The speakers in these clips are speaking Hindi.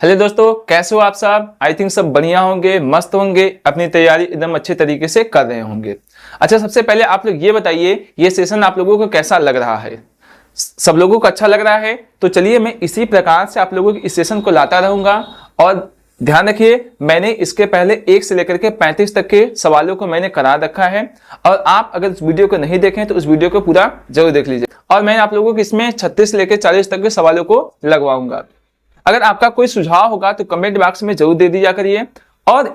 हेलो दोस्तों, कैसे हो आप सब। आई थिंक सब बढ़िया होंगे, मस्त होंगे, अपनी तैयारी एकदम अच्छे तरीके से कर रहे होंगे। अच्छा, सबसे पहले आप लोग ये बताइए, ये सेशन आप लोगों को कैसा लग रहा है। सब लोगों को अच्छा लग रहा है तो चलिए मैं इसी प्रकार से आप लोगों की इस सेशन को लाता रहूंगा। और ध्यान रखिए, मैंने इसके पहले 1 से लेकर के 35 तक के सवालों को मैंने करा रखा है। और आप अगर इस वीडियो को नहीं देखें तो इस वीडियो को पूरा जरूर देख लीजिए। और मैं आप लोगों को इसमें 36 से लेकर 40 तक के सवालों को लगवाऊंगा। अगर आपका कोई सुझाव होगा तो कमेंट बॉक्स में जरूर दे दिया करिए। और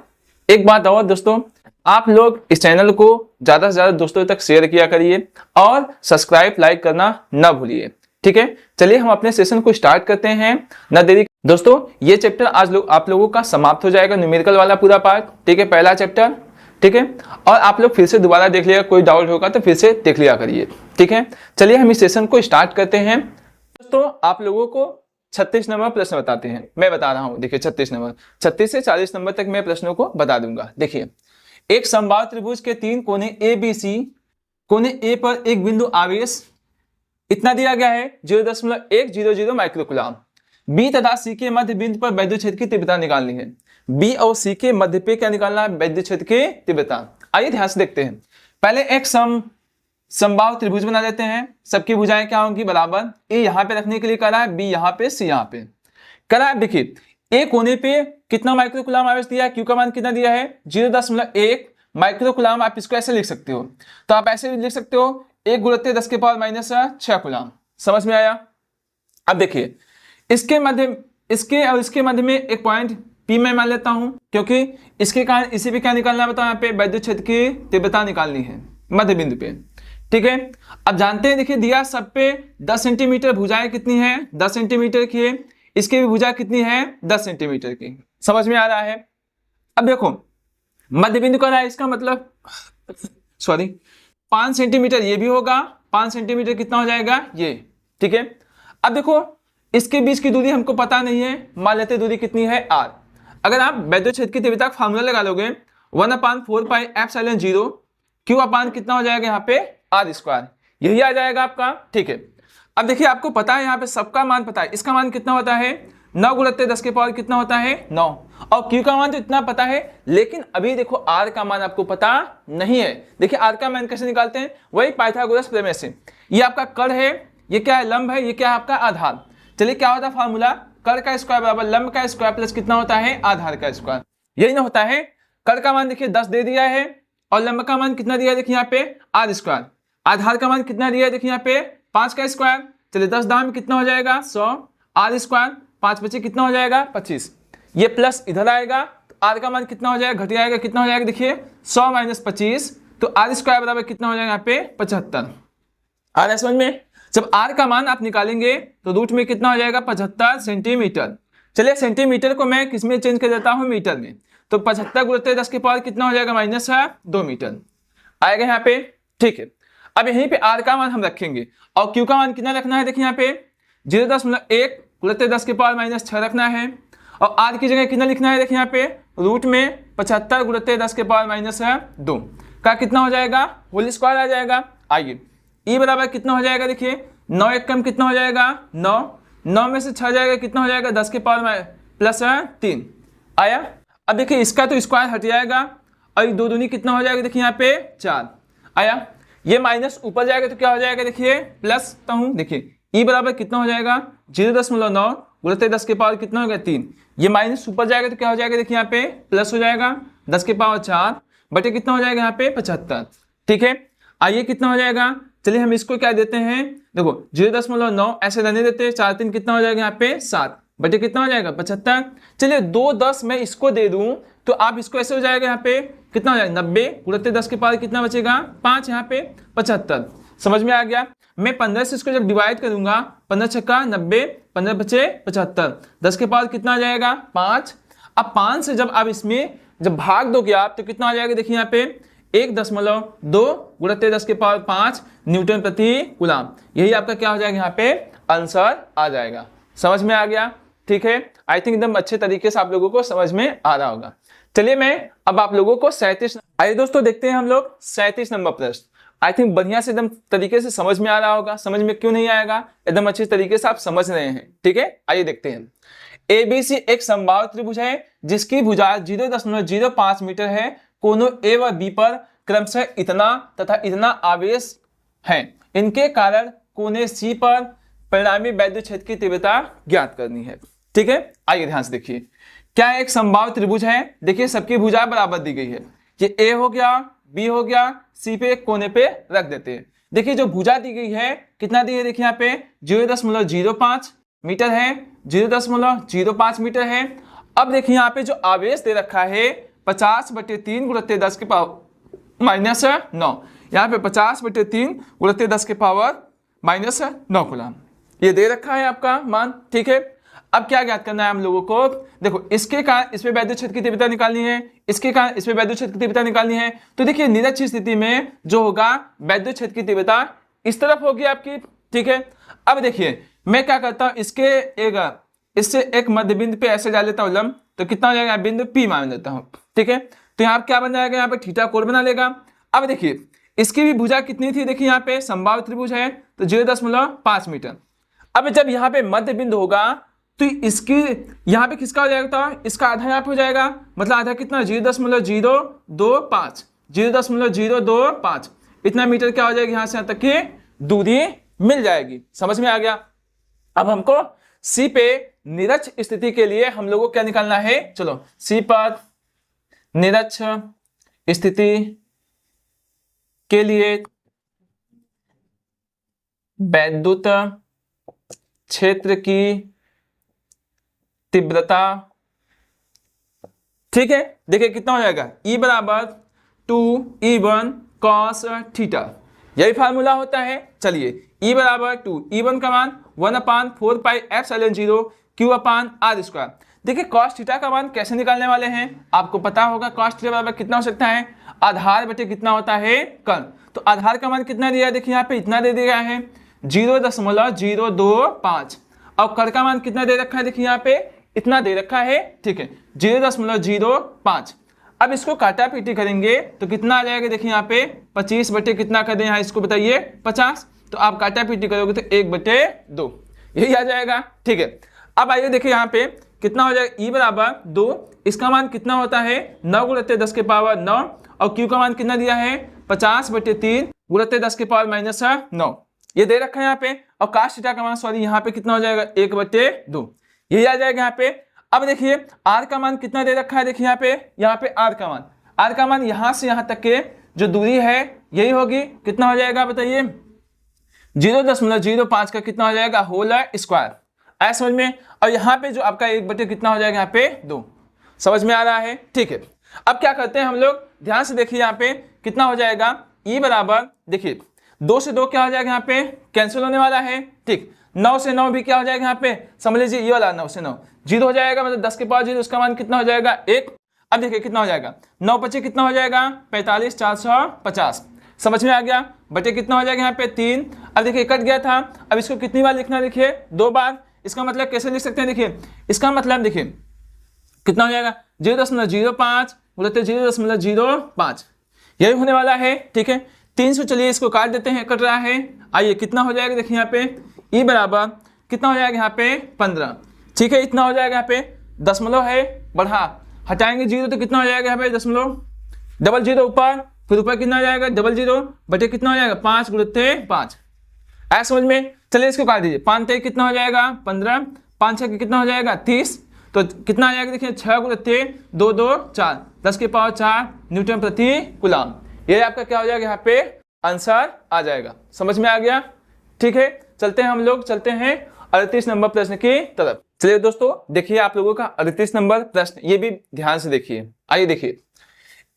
एक बात और दोस्तों, आप लोग इस चैनल को ज्यादा से ज्यादा दोस्तों तक शेयर किया करिए और सब्सक्राइब लाइक करना ना भूलिए। ठीक है, चलिए हम अपने सेशन को स्टार्ट करते हैं ना देरी। दोस्तों, ये चैप्टर आज आप लोगों का समाप्त हो जाएगा, न्यूमेरिकल वाला पूरा पार्ट। ठीक है, पहला चैप्टर। ठीक है, और आप लोग फिर से दोबारा देख लिया, कोई डाउट होगा तो फिर से देख लिया करिए। ठीक है, चलिए हम इस सेशन को स्टार्ट करते हैं। दोस्तों, आप लोगों को 36 नंबर प्रश्न बताते हैं, मैं बता रहा हूं। देखिए 36 नंबर, 36 से 40 नंबर तक मैं प्रश्नों को बता दूंगा। देखिए, एक समबाहु त्रिभुज के 3 कोने ए बी सी, कोने ए पर एक बिंदु आवेश इतना दिया गया है 0.100 माइक्रोकूलम। बी तथा सी के मध्य बिंदु पर वैद्युत क्षेत्र की तीव्रता निकालनी है। बी और सी के मध्य पे क्या निकालना है? वैद्युत क्षेत्र की तीव्रता। आइए ध्यान से देखते हैं। पहले एक समबाहु त्रिभुज बना लेते हैं। सबकी भुजाएं क्या होंगी? बराबर। ए यहाँ पे रखने के लिए करा है, बी यहाँ पे, सी यहाँ पे करा है। देखिए, ए कोने पे कितना माइक्रोकूलम आवेश दिया है? क्यू का मान कितना दिया है? 0.1 माइक्रोकूलम। आप इसको ऐसे लिख सकते हो, तो आप ऐसे लिख सकते हो 1 × 10⁻⁻6 कूलम। समझ में आया? अब देखिए, इसके और इसके मध्य में एक पॉइंट पी मैं मान लेता हूं, क्योंकि इसके कारण इसी पे क्या निकालना है बताओ? यहाँ पे वैद्युत क्षेत्र की तीव्रता निकालनी है मध्य बिंदु पे। ठीक है, अब जानते हैं, देखिए दिया सब पे 10 सेंटीमीटर, भुजाएं कितनी है? 10 सेंटीमीटर की है। इसकी भी भुजा कितनी है? 10 सेंटीमीटर की। समझ में आ रहा है? अब देखो, मध्य बिंदु का रहा है, इसका मतलब सॉरी 5 सेंटीमीटर ये भी होगा। 5 सेंटीमीटर कितना हो जाएगा? ये। ठीक है, अब देखो इसके बीच की दूरी हमको पता नहीं है, मान लेते दूरी कितनी है? r। अगर आप वैद्युत क्षेत्र की तीव्रता का फार्मूला लगा लोगे 1/4πε0 क्यू अपान कितना हो जाएगा यहाँ पे? r²। यही आ जाएगा आपका। ठीक है, अब देखिए आपको पता है, यहाँ पे सबका मान पता है। इसका मान कितना होता है? 9 × 10 के पावर कितना होता है? 9। और क्यू का मान तो इतना पता है, लेकिन अभी देखो r का मान आपको पता नहीं है। देखिए r का मान कैसे निकालते हैं? वही पाइथागोरस प्रमेय से। ये आपका कर्ण है, ये क्या है? लंब है, ये क्या है? आपका आधार। चलिए, क्या होता है फार्मूला? कर्ण का स्क्वायर बराबर लंब का स्क्वायर प्लस कितना होता है? आधार का स्क्वायर। यही ना होता है। कर्ण का मान देखिए 10 दे दिया है, और लंब का मान कितना दिया है? देखिए यहाँ पे r²। आधार का मान कितना दिया है? देखिए यहाँ पे 5 का स्क्वायर। चलिए 10 दाम कितना हो जाएगा? 100 r²। 5 बचे कितना हो जाएगा? 25। ये प्लस इधर आएगा तो r का मान कितना हो जाएगा? घट जाएगा। कितना हो जाएगा? देखिए 100 - 25 तो r² बराबर कितना हो जाएगा? यहाँ पे 75। आ रहा है समझ में? जब r का मान आप निकालेंगे तो रूट में कितना हो जाएगा? 75 सेंटीमीटर। चलिए, सेंटीमीटर को मैं किस में चेंज कर देता हूँ? मीटर में। तो 75 × 10 के पावर कितना हो जाएगा? -2 मीटर आएगा यहाँ पे। ठीक है, अब यहीं पे r का मान हम रखेंगे, और q का मान कितना रखना है? देखिए यहाँ पे 0.1 × 10 के पावर -6 रखना है, और r की जगह कितना लिखना है? देखिए यहाँ पे रूट में 75 × 10 के पावर -2 का कितना हो जाएगा? होल स्क्वायर आ जाएगा। आइए, e बराबर कितना हो जाएगा? देखिए 9 एक कम कितना हो जाएगा? 9 में से 6 जाएगा, कितना हो जाएगा? 10 के पावर +3 आया। अब देखिए इसका तो स्क्वायर हट जाएगा, और 2 दूनी कितना हो जाएगा? देखिए यहाँ पे 4 आया। ये माइनस ऊपर जाएगा तो क्या हो जाएगा? देखिए प्लस तो हूं। देखिए e बराबर कितना हो जाएगा? 0.9 × 10 के पावर कितना हो गया? 3। ये माइनस ऊपर जाएगा तो क्या हो जाएगा? देखिए यहाँ पे प्लस हो जाएगा 10 के पावर 4 बटे कितना हो जाएगा? यहाँ पे 75। ठीक है, आइए कितना हो जाएगा? चलिए हम इसको क्या देते हैं? देखो 0.9 ऐसे रहने देते हैं, 4 3 कितना हो जाएगा? यहाँ पे 7 बटे कितना हो जाएगा? 75। चलिए 2 10 मैं इसको दे दूं तो आप इसको ऐसे हो जाएगा, यहाँ पे कितना हो जाएगा? 90 × 10 के पावर कितना बचेगा? 5, यहाँ पे 75। समझ में आ गया? मैं 15 से इसको जब डिवाइड करूंगा, 15 छक्का 90, 15 बचे 75, 10 के पावर कितना आ जाएगा? 5। अब 5 से जब आप इसमें जब भाग दोगे आप तो कितना आ जाएगा? देखिए यहाँ पे 1.2 × 10 के पावर 5 न्यूटन प्रति कूलम। यही आपका क्या हो जाएगा? यहाँ पे आंसर आ जाएगा। समझ में आ गया? ठीक है, आई थिंक एकदम अच्छे तरीके से आप लोगों को समझ में आ रहा होगा। चलिए मैं अब आप लोगों को 37, आइए दोस्तों देखते हैं हम लोग 37 नंबर प्रश्न। आई थिंक बढ़िया से एकदम तरीके से समझ में आ रहा होगा। समझ में क्यों नहीं आएगा? एकदम अच्छे तरीके से आप समझ रहे हैं। ठीक है, आइए देखते हैं। ABC एक समबाहु त्रिभुज है जिसकी भुजा 0.05 मीटर है। कोनों A व B पर क्रमशः इतना तथा इतना आवेश है। इनके कारण कोने C पर परिणामी वैद्युत क्षेत्र की तीव्रता ज्ञात करनी है। ठीक है, आइए ध्यान से देखिए, क्या एक समबाहु त्रिभुज है। देखिए सबकी भुजा बराबर दी गई है, ये A हो गया, B हो गया, C पे कोने पे रख देते हैं। देखिए जो भुजा दी गई है कितना दी है, देखिए यहाँ पे 0.05 मीटर है, 0.05 मीटर है। अब देखिए यहाँ पे जो आवेश दे रखा है 50/3 गुणित 10 के पावर -9, यहाँ पे 50/3 गुणित 10 के पावर -9 कूलम ये दे रखा है आपका मान। ठीक है, अब क्या ज्ञात करना है हम लोगों को, देखो इसके कारण इसमें वैद्युत क्षेत्र की तीव्रता निकालनी है, इसके कारण इसमें वैद्युत क्षेत्र की तीव्रता निकालनी है। तो देखिए निरक्ष स्थिति में जो होगा वैद्युत क्षेत्र की तीव्रता इस तरफ होगी आपकी। ठीक है, अब देखिए मैं क्या करता हूं, इससे एक मध्य बिंदु पे ऐसे डाल लेता हूं लंब, तो कितना हो जाएगा, बिंदु P मान लेता हूं। ठीक है, तो यहाँ क्या बन जाएगा, यहाँ पे थीटा कोण बना लेगा। अब देखिए इसकी भी भुजा कितनी थी, देखिए यहाँ पे समबाहु त्रिभुज है तो 0.5 मीटर। अब जब यहाँ पे मध्य बिंदु होगा तो इसकी यहाँ पे किसका हो जाएगा, इसका आधा यहाँ पे हो जाएगा, मतलब आधा कितना 0.025 0.025 इतना मीटर क्या हो जाएगा, यहाँ से यहाँ तक की दूरी मिल जाएगी। समझ में आ गया। अब हमको C पे निरक्ष स्थिति के लिए हम लोगों को क्या निकालना है, चलो C पर निरक्ष स्थिति के लिए वैद्युत क्षेत्र की तीव्रता। ठीक है, देखिए कितना हो जाएगा, E बराबर 2E1 cos थीटा, यही फार्मूला होता है। चलिए E बराबर 2E1 का मान 1/4πε0 Q/r²। देखिए cos थीटा का मान कैसे निकालने वाले हैं, आपको पता होगा cos थीटा बराबर कितना हो सकता है, आधार बटे कितना होता है कर्ण। तो आधार का मान कितना दिया है, देखिए यहाँ पे इतना दे दिया है 0.025 और कर्ण का मान कितना दे रखा है, देखिए यहाँ पे इतना दे रखा है। ठीक है, 0.05। अब इसको काटा पीटी करेंगे तो कितना आ जाएगा, देखिए यहाँ पे 25 बटे कितना कर दें यहाँ इसको बताइए 50, तो आप काटा पीटी करोगे तो 1/2 यही आ जाएगा। ठीक है, अब आइए देखिए यहाँ पे कितना हो जाएगा, E बराबर 2, इसका मान कितना होता है 9 गुणित 10 के पावर 9 और Q का मान कितना दिया है 50/3 गुणित 10 के पावर -9 ये दे रखा है यहाँ पे। और cos थीटा का मान सॉरी यहाँ पे कितना हो जाएगा 1/2 यही आ जाएगा यहाँ पे। अब देखिए R का मान कितना दे रखा है, देखिए यहाँ पे R का मान यहाँ से यहाँ तक के जो दूरी है यही होगी, कितना हो जाएगा बताइए 0.05 का कितना हो जाएगा होल स्क्वायर। ऐसा समझ में। और यहाँ पे जो आपका 1/2 कितना हो जाएगा यहाँ पे 2, समझ में आ रहा है। ठीक है, अब क्या करते हैं हम लोग, ध्यान से देखिए यहाँ पे कितना हो जाएगा, E बराबर देखिए 2 से 2 क्या हो जाएगा यहाँ पे कैंसिल होने वाला है। ठीक, 9 से 9 भी क्या हो जाएगा यहाँ पे, समझ लीजिए ये वाला 9 से 9 0 हो जाएगा, मतलब 10 के पावर 0 उसका मान कितना हो जाएगा 1। अब देखिए कितना हो जाएगा 9 × 5 कितना हो जाएगा 45 450, समझ में आ गया, बटे कितना हो जाएगा यहाँ पे 3। अब देखिए कट गया था, अब इसको कितनी बार लिखना, देखिए 2 बार। इसका मतलब कैसे लिख सकते हैं, देखिए इसका मतलब देखिए कितना हो जाएगा 0.05 बोलते 0.05 यही होने वाला है। ठीक है, 300 चलिए इसको काट देते हैं, कट रहा है। आइए कितना हो जाएगा, देखिए यहाँ पे E बराबर कितना हो जाएगा यहाँ पे 15। ठीक है, इतना हो जाएगा यहाँ पे दशमलव है, बढ़ा हटाएंगे 0 तो कितना हो जाएगा यहाँ पे दशमलव, डबल 0 ऊपर, फिर ऊपर कितना हो जाएगा डबल 0 बटे कितना हो जाएगा 5 × 5। ऐसा समझ में। चलिए इसको काट दीजिए, 5 × कितना हो जाएगा 15, 5 × कितना हो जाएगा 30, तो कितना आ जाएगा देखिए 6 × 2 2 4 10 के पावर 4 न्यूटन प्रति कूलम। ये आपका क्या हो जाएगा यहाँ पे आंसर आ जाएगा। समझ में आ गया। ठीक है, चलते हैं हम लोग, चलते हैं 38 नंबर प्रश्न की तरफ। चलिए दोस्तों देखिए आप लोगों का 38 नंबर प्रश्न, ये भी ध्यान से देखिए। आइए देखिए,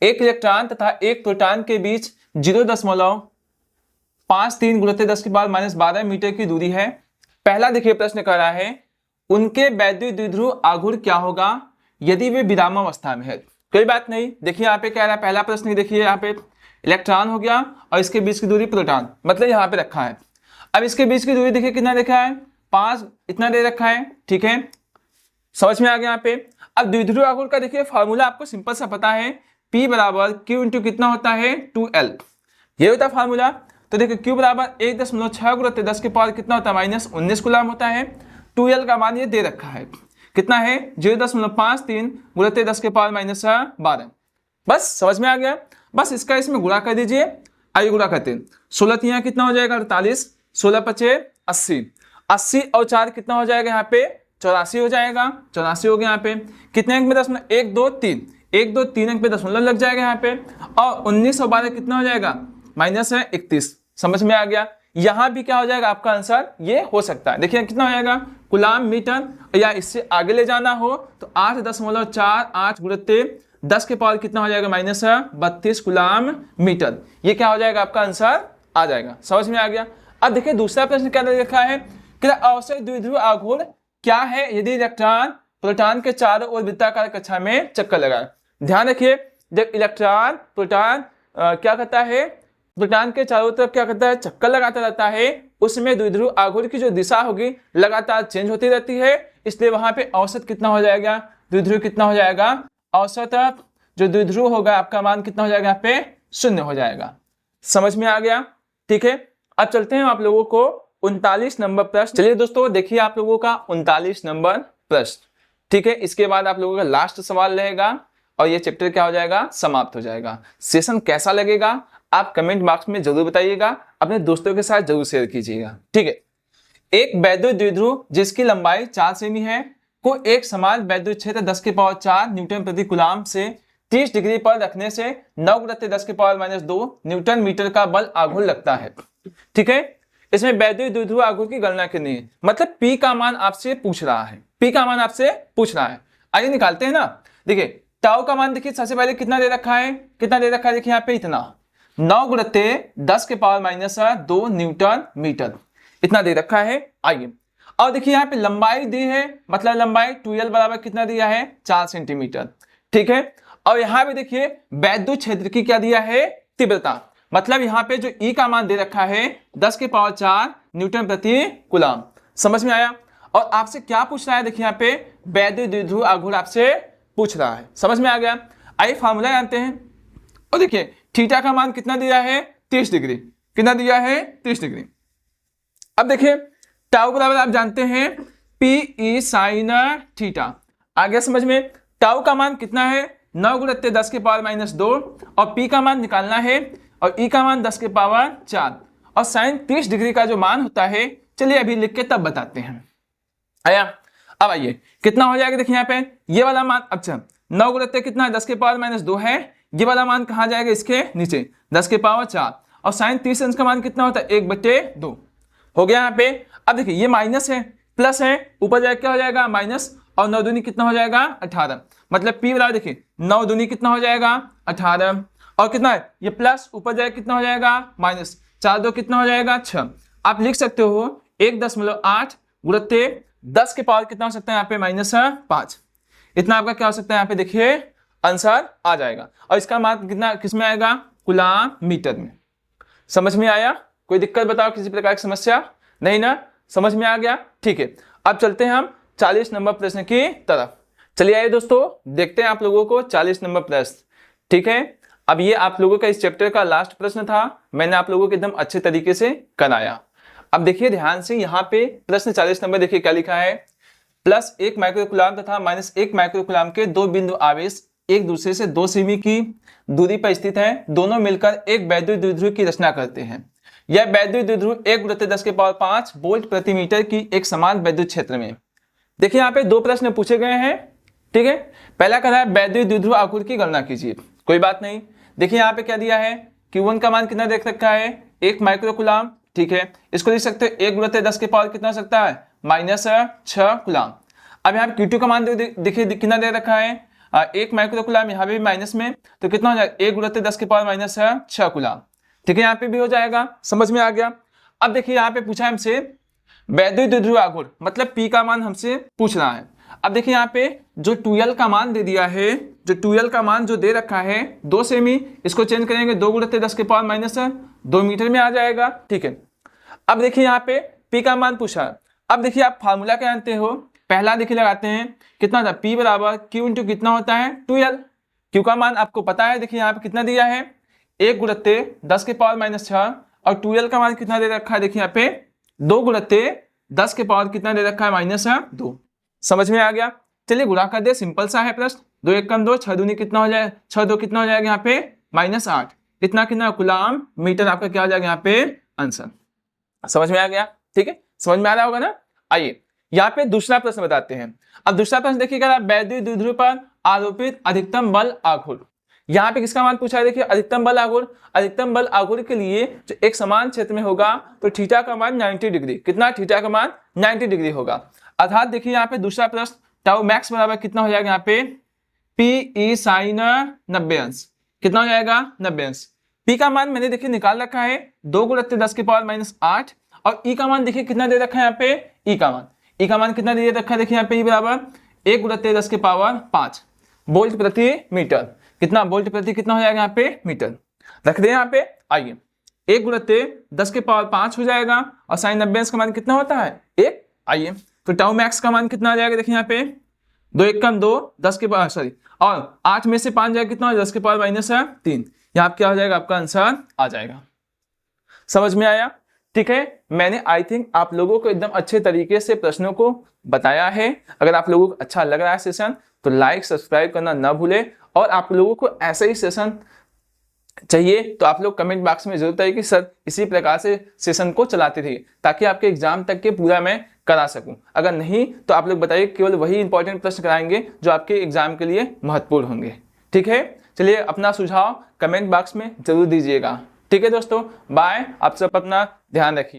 एक इलेक्ट्रॉन तथा एक प्रोटॉन के बीच 0.53 × 10 की पावर -12 मीटर की दूरी है। पहला देखिए प्रश्न कर रहा है उनके वैद्युत द्विध्रुव आघूर्ण क्या होगा यदि वे विरामावस्था में है। कोई बात नहीं, देखिए यहाँ पे कह रहा है पहला प्रश्न, देखिए यहाँ पे इलेक्ट्रॉन हो गया और इसके बीच की दूरी प्रोटॉन, मतलब यहाँ पे रखा है। अब इसके बीच की दूरी देखिए कितना देखा है 5 इतना दे रखा है। ठीक है, समझ में आ गया यहाँ पे। अब द्विध्रुव आघूर्ण का देखिए फार्मूला आपको सिंपल सा पता है, P बराबर Q इंटू कितना होता है 2L, ये होता है फार्मूला। तो देखिए Q बराबर 1.6 × 10 के पावर कितना होता है -19 कूलम होता है। 2L का मान ये दे रखा है। कितना है 0.53 गुणित 10 के पावर माइनस 12। बस समझ में आ गया। बस इसका इसमें गुणा कर दीजिए। आइए गुणा करते हैं। 16 यहाँ कितना हो जाएगा 48, 16 पचे 80, 80 और 4 कितना हो जाएगा यहाँ पे 84 हो जाएगा। 84 हो गया यहाँ पे। कितने अंक में दशमलव 1 2 3, 1 2 3 अंक पे दशमलव लग जाएगा यहाँ पे। और 19 और 12 कितना हो जाएगा माइनस 31। समझ में आ गया। यहाँ भी क्या हो जाएगा आपका आंसर ये हो सकता है। देखिए कितना हो जाएगा कूलाम मीटर, या इससे आगे ले जाना हो तो 8.48 गुणित 10 के पावर कितना हो जाएगा माइनस 32 कूलाम मीटर। ये क्या हो जाएगा आपका आंसर आ जाएगा। समझ में आ गया। अब देखिए दूसरा प्रश्न क्या लिखा है कि औसत द्विध्रुव आघूर्ण क्या है यदि इलेक्ट्रॉन प्रोटॉन के चारों ओर वृत्ताकार कक्षा में चक्कर लगाए। ध्यान रखिए जब इलेक्ट्रॉन प्रोटॉन क्या करता है, प्रोटॉन के चारों तरफ क्या करता है चक्कर लगाता रहता है, उसमें द्विध्रुव आघूर्ण की जो दिशा होगी लगातार चेंज होती रहती है। इसलिए वहां पे औसत कितना हो जाएगा, द्विध्रुव कितना हो जाएगा, औसत जो द्विध्रुव होगा आपका मान कितना हो जाएगा यहाँ पे 0 हो जाएगा। समझ में आ गया। ठीक है, अब चलते हैं आप लोगों को 39 नंबर प्रश्न। चलिए दोस्तों देखिए आप लोगों का 39 नंबर प्रश्न। ठीक है, इसके बाद आप लोगों का लास्ट सवाल रहेगा और ये चैप्टर क्या हो जाएगा समाप्त हो जाएगा। सेशन कैसा लगेगा आप कमेंट बॉक्स में जरूर बताइएगा, अपने दोस्तों के साथ जरूर शेयर कीजिएगा। ठीक है, एक वैद्युत द्विध्रुव जिसकी लंबाई 4 सेमी है को एक समान वैद्युत क्षेत्र 10 के पावर 4 न्यूटन प्रति कूलाम से 30 डिग्री पर रखने से 9 गुणित 10 के पावर माइनस 2 न्यूटन मीटर का बल आघूर्ण लगता है। ठीक है, इसमें वैद्युत द्विध्रुव आघूर्ण की गणना करनी है। मतलब P का मान आपसे पूछ रहा है, P का मान आपसे पूछ रहा है। आइए निकालते हैं ना। देखिए टाउ का मान देखिए सबसे पहले कितना दे रखा है, कितना दे रखा है देखिए यहाँ पे इतना 9 गुणित 10 के पावर माइनस 2 न्यूटन मीटर इतना दे रखा है। आइए और देखिए यहाँ पे लंबाई दी है, मतलब लंबाई 2L बराबर कितना दिया है 4 सेंटीमीटर। ठीक है, और यहाँ पे देखिए वैद्युत क्षेत्र की क्या दिया है तीव्रता, मतलब यहाँ पे जो E का मान दे रखा है 10 के पावर 4 न्यूटन प्रति कूलाम। समझ में आया। और आपसे क्या पूछ रहा है देखिए यहाँ पे वैद्युत द्विध्रुव आघूर्ण आपसे पूछ रहा है। समझ में आ गया। आइए फार्मूला जानते हैं। और देखिए थीटा का मान कितना दिया है 30 डिग्री, कितना दिया है 30 डिग्री। अब देखिए टाउ बराबर आप जानते हैं PE साइन थीटा। आ गया समझ में। टाउ का मान कितना है 9 गुणित 10 के पावर माइनस 2 और P का मान निकालना है और E का मान 10 के पावर 4 और साइन 30 डिग्री का जो मान होता है चलिए अभी लिख के तब बताते हैं। आया। अब आइए कितना हो जाएगा देखिए यहाँ पे ये वाला मान। अच्छा 9 गुणित कितना है 10 के पावर माइनस 2 है, ये वाला मान कहाँ जाएगा इसके नीचे 10 के पावर 4 और साइन 30 अंश का मान कितना होता है 1/2 हो गया यहाँ पे। अब देखिए ये माइनस है प्लस है, ऊपर जाएगा क्या हो जाएगा माइनस और 9 दूनी कितना हो जाएगा 18, मतलब P बराबर देखिए 9 दूनी कितना हो जाएगा 18 और कितना है ये प्लस ऊपर जाएगा कितना हो जाएगा माइनस 4 2 कितना हो जाएगा 6। आप लिख सकते हो 1.8 गुणित 10 के पावर कितना हो सकता है यहाँ पे माइनस 5। इतना आपका क्या हो सकता है यहाँ पे देखिए आंसर आ जाएगा। और इसका मान कितना किस में आएगा कूलाम मीटर में। समझ में आया। कोई दिक्कत बताओ किसी प्रकार की समस्या नहीं ना, समझ में आ गया। ठीक है, अब चलते हैं हम 40 नंबर प्रश्न की तरफ। चलिए आइए दोस्तों देखते हैं आप लोगों को 40 नंबर प्रश्न। ठीक है, अब ये आप लोगों का इस चैप्टर का लास्ट प्रश्न था, मैंने आप लोगों को एकदम अच्छे तरीके से कराया। अब देखिए ध्यान से यहाँ पे प्रश्न 40 नंबर देखिए क्या लिखा है। +1 माइक्रोकूलाम तथा -1 माइक्रोकूलाम के दो बिंदु आवेश एक दूसरे से 2 सेमी की दूरी पर स्थित हैं, दोनों मिलकर एक वैद्युत द्विध्रुव की रचना करते हैं। यह वैद्युत द्विध्रुव 1 गुणित 10 के पावर 5 वोल्ट प्रति मीटर की एक समान वैद्युत क्षेत्र में। देखिए यहाँ पे 2 प्रश्न पूछे गए हैं। ठीक है, पहला कह रहा है वैद्युत द्विध्रुव आघूर्ण की गणना कीजिए। कोई बात नहीं, देखिए यहाँ पे क्या दिया है Q1 का मान कितना देख रखा है 1 माइक्रोकूलाम। ठीक है, इसको लिख सकते हो 1 गुणित 10 के पावर कितना हो सकता है -6 कूलाम। अब यहाँ Q2 का मान देखिए कितना दे रखा है 1 माइक्रोकूलाम, यहाँ पे भी माइनस में तो कितना हो जाएगा 1 गुणित 10 के पावर -6 कूलाम। ठीक है, यहाँ पे भी हो जाएगा। समझ में आ गया। अब देखिए यहाँ पे पूछा हमसे वैद्युत द्विध्रुव आघूर्ण, मतलब P का मान हमसे पूछ रहा है। अब देखिए यहाँ पे जो 2L का मान दे दिया है, जो 2L का मान जो दे रखा है 2 सेमी, इसको चेंज करेंगे 2 गुणित 10 के पावर -2 मीटर में आ जाएगा। ठीक है, अब देखिए यहाँ पे P का मान पूछा। अब देखिए आप फार्मूला क्या जानते हो, पहला देखिए लगाते हैं कितना था P बराबर Q इंटू कितना होता है 2L। Q का मान आपको पता है, देखिए यहाँ पे कितना दिया है 1 गुणित 10 के पावर -6 और 2L का मान कितना दे रखा है देखिए यहाँ पे 2 गुणित 10 के पावर कितना दे रखा है -2। समझ में आ गया। चलिए गुणा कर दे, सिंपल सा है प्रश्न। 2 1 2, 6 दूनी कितना हो जाएगा, 6 2 कितना हो जाएगा यहाँ पे -8, इतना कितना कूलम मीटर आपका क्या हो जाएगा यहाँ पे आंसर। समझ में आ गया? ठीक है, समझ में आ रहा होगा ना। आइए यहाँ पे दूसरा प्रश्न बताते हैं। अब दूसरा प्रश्न देखिएगा, वैद्युत द्विध्रुव पर आरोपित अधिकतम बल आघूर्ण। यहाँ पे किसका मान पूछा है, देखिए अधिकतम बल आघूर्ण। अधिकतम बल आघूर्ण के लिए जो एक समान क्षेत्र में होगा तो थीटा का मान 90 डिग्री, कितना थीटा का मान 90 डिग्री होगा। अर्थात देखिए यहाँ पे दूसरा प्रश्न टाउ मैक्स बराबर कितना हो जाएगा यहाँ पे पी साइन 90 अंश, कितना हो जाएगा 90 अंश। पी का मान मैंने देखिए निकाल रखा है 2 × 10 की पावर -8 और ई का मान देखिए कितना दे रखा है यहाँ पे ई का मान कितना दे रखा है, देखिए यहाँ पे ई बराबर 1 × 10 की पावर 5 वोल्ट प्रति मीटर, कितना वोल्ट प्रति कितना हो जाएगा यहाँ पे मीटर, रख दे यहाँ पे। आइए 1 × 10 की पावर 5 हो जाएगा और साइन 90 अंश का मान कितना होता है 1। आइए तो टाउ मैक्स का मान कितना आ जाएगा, देखिए यहाँ पे 2 1 2, 10 के पावर सॉरी और 8 में से 5 जाएगा कितना हो जाएगा 10 के पावर -3, यहाँ क्या हो जाएगा आपका आंसर आ जाएगा। समझ में आया? ठीक है, मैंने आई थिंक आप लोगों को एकदम अच्छे तरीके से प्रश्नों को बताया है। अगर आप लोगों को अच्छा लग रहा है सेशन तो लाइक सब्सक्राइब करना ना भूले, और आप लोगों को ऐसा ही सेशन चाहिए तो आप लोग कमेंट बॉक्स में जरूर बताइए कि सर इसी प्रकार से सेशन को चलाते रहिए ताकि आपके एग्जाम तक के पूरा मैं करा सकूं। अगर नहीं तो आप लोग बताइए, केवल वही इंपॉर्टेंट प्रश्न कराएंगे जो आपके एग्जाम के लिए महत्वपूर्ण होंगे। ठीक है, चलिए अपना सुझाव कमेंट बॉक्स में जरूर दीजिएगा। ठीक है दोस्तों, बाय, आप सब अपना ध्यान रखिए।